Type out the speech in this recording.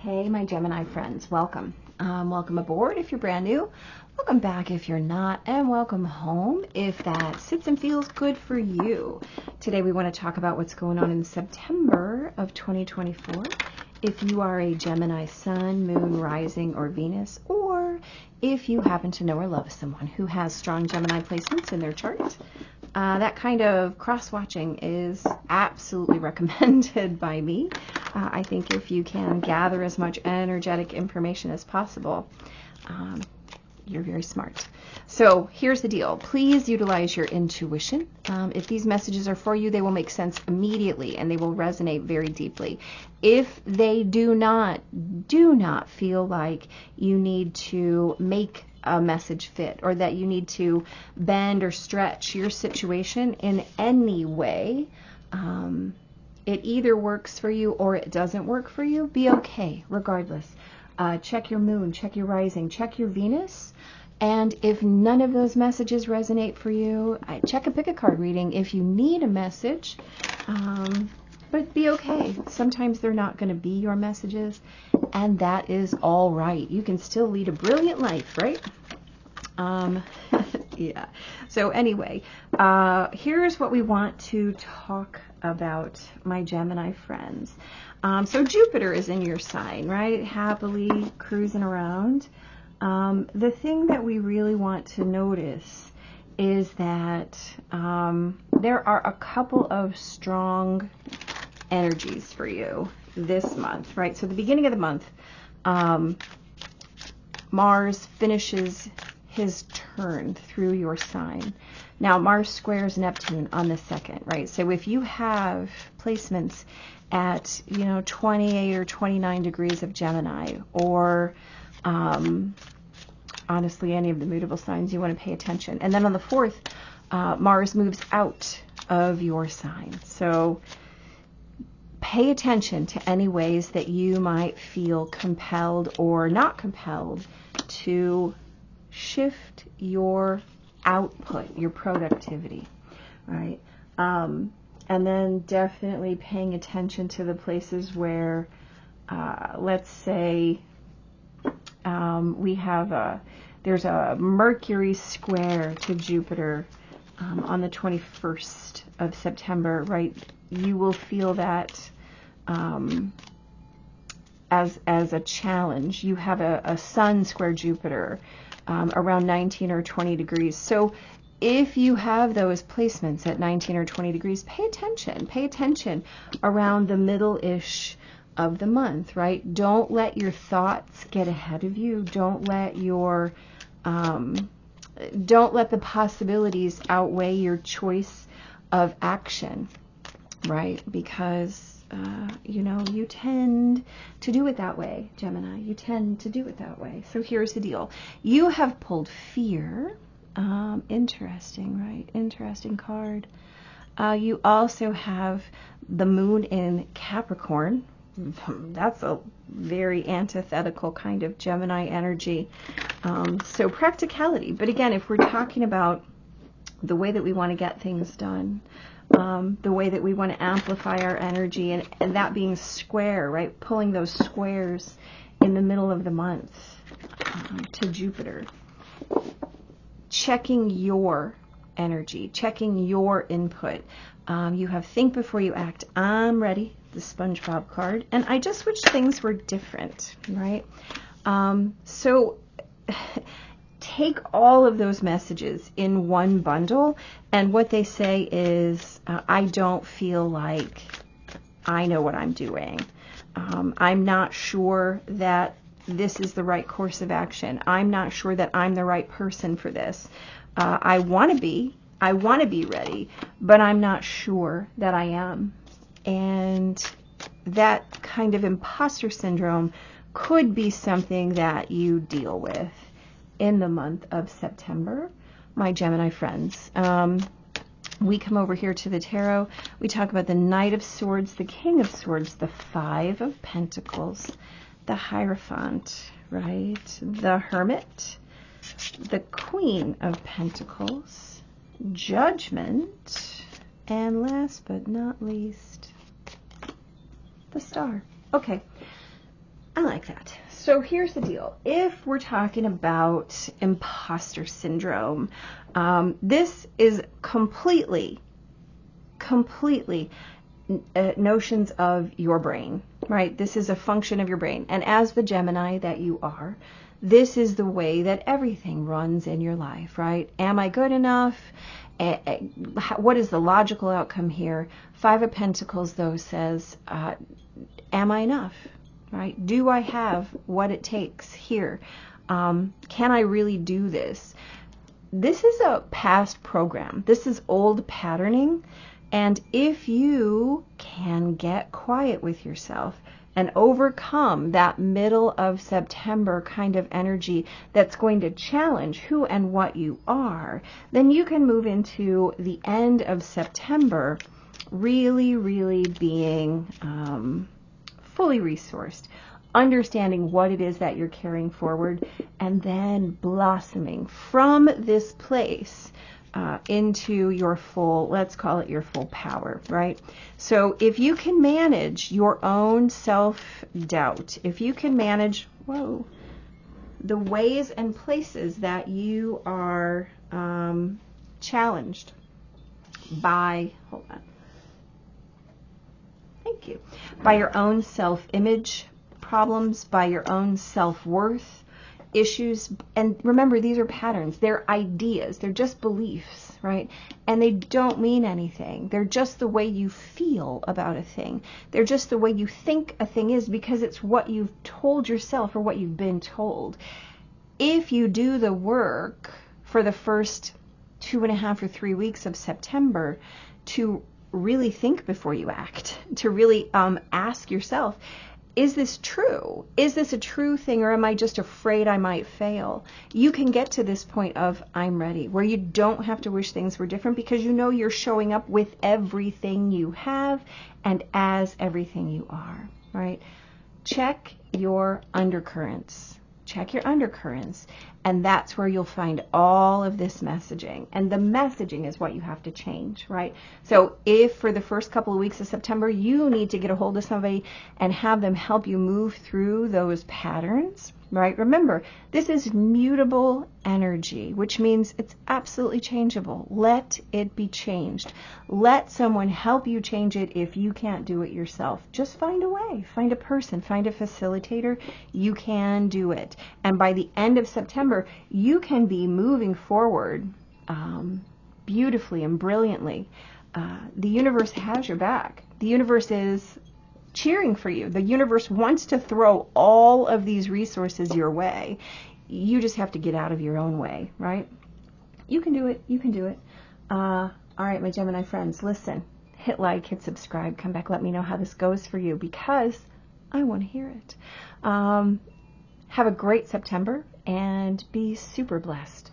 Hey, my Gemini friends, welcome. Welcome aboard if you're brand new. Welcome back if you're not, and welcome home if that sits and feels good for you. Today we want to talk about what's going on in September of 2024. If you are a Gemini sun, moon, rising, or Venus, or if you happen to know or love someone who has strong Gemini placements in their chart, that kind of cross-watching is absolutely recommended by me. I think if you can gather as much energetic information as possible, you're very smart. So here's the deal. Please utilize your intuition. If these messages are for you, they will make sense immediately and they will resonate very deeply. If they do not feel like you need to make a message fit or that you need to bend or stretch your situation in any way, it either works for you or it doesn't work for you. Be okay regardless. Check your moon, check your rising, check your Venus. And if none of those messages resonate for you, check a pick a card reading if you need a message. But be okay. Sometimes they're not going to be your messages, and that is all right. You can still lead a brilliant life, right? Yeah. So anyway, here's what we want to talk about, my Gemini friends. So Jupiter is in your sign, right? Happily cruising around. The thing that we really want to notice is that there are a couple of strong energies for you this month, right? So the beginning of the month, Mars finishes his turn through your sign. Now Mars squares Neptune on the 2nd, right? So if you have placements at 28 or 29 degrees of Gemini, or honestly any of the mutable signs, you want to pay attention. And then on the 4th, Mars moves out of your sign. So pay attention to any ways that you might feel compelled or not compelled to shift your output, your productivity, right? And then definitely paying attention to the places where, let's say, there's a Mercury square to Jupiter on the 21st of September, right? You will feel that as a challenge. You have a Sun square Jupiter around 19 or 20 degrees. So if you have those placements at 19 or 20 degrees, pay attention. Pay attention around the middle-ish of the month, right? Don't let your thoughts get ahead of you. Don't let the possibilities outweigh your choice of action, right? Because you tend to do it that way, Gemini. You tend to do it that way. So here's the deal. You have pulled fear. Interesting, right? Interesting card. You also have the moon in Capricorn. That's a very antithetical kind of Gemini energy. So practicality. But again, if we're talking about the way that we want to get things done, the way that we want to amplify our energy, and that being square, right? Pulling those squares in the middle of the month to Jupiter. Checking your energy, checking your input. You have think before you act. I'm ready, the SpongeBob card. And I just wish things were different, right? So take all of those messages in one bundle, and what they say is, I don't feel like I know what I'm doing. I'm not sure that this is the right course of action. I'm not sure that I'm the right person for this. I want to be ready, but I'm not sure that I am. And that kind of imposter syndrome could be something that you deal with in the month of September, my Gemini friends. We come over here to the tarot. We talk about the Knight of Swords, the King of Swords, the Five of Pentacles, the Hierophant, right? The Hermit, the Queen of Pentacles, Judgment, and last but not least, the Star. Okay. I like that. So here's the deal. If we're talking about imposter syndrome, this is completely notions of your brain, right? This is a function of your brain. And as the Gemini that you are, this is the way that everything runs in your life, right? Am I good enough? What is the logical outcome here? Five of Pentacles, though, says, am I enough, right? Do I have what it takes here? Can I really do this? This is a past program. This is old patterning. And if you can get quiet with yourself and overcome that middle of September kind of energy that's going to challenge who and what you are, then you can move into the end of September really being fully resourced, understanding what it is that you're carrying forward, and then blossoming from this place into your full, let's call it your full power, right? So if you can manage your own self-doubt, if you can manage, the ways and places that you are challenged by, by your own self-image problems, by your own self-worth issues. And remember, these are patterns. They're ideas. They're just beliefs, right? And they don't mean anything. They're just the way you feel about a thing. They're just the way you think a thing is, because it's what you've told yourself or what you've been told. If you do the work for the first 2.5 or 3 weeks of September to really think before you act, to really ask yourself, is this true? Is this a true thing, or am I just afraid I might fail? You can get to this point of I'm ready, where you don't have to wish things were different, because you know you're showing up with everything you have and as everything you are, right? Check your undercurrents. Check your undercurrents, and that's where you'll find all of this messaging. And the messaging is what you have to change, right? So if for the first couple of weeks of September, you need to get a hold of somebody and have them help you move through those patterns, right? Remember, this is mutable energy, which means it's absolutely changeable. Let it be changed. Let someone help you change it if you can't do it yourself. Just find a way, find a person, find a facilitator. You can do it. And by the end of September, you can be moving forward beautifully and brilliantly. The universe has your back. The universe is cheering for you. The universe wants to throw all of these resources your way. You just have to get out of your own way, right? You can do it. You can do it. All right, my Gemini friends, listen, hit like, hit subscribe, come back, let me know how this goes for you, because I want to hear it. Have a great September and be super blessed.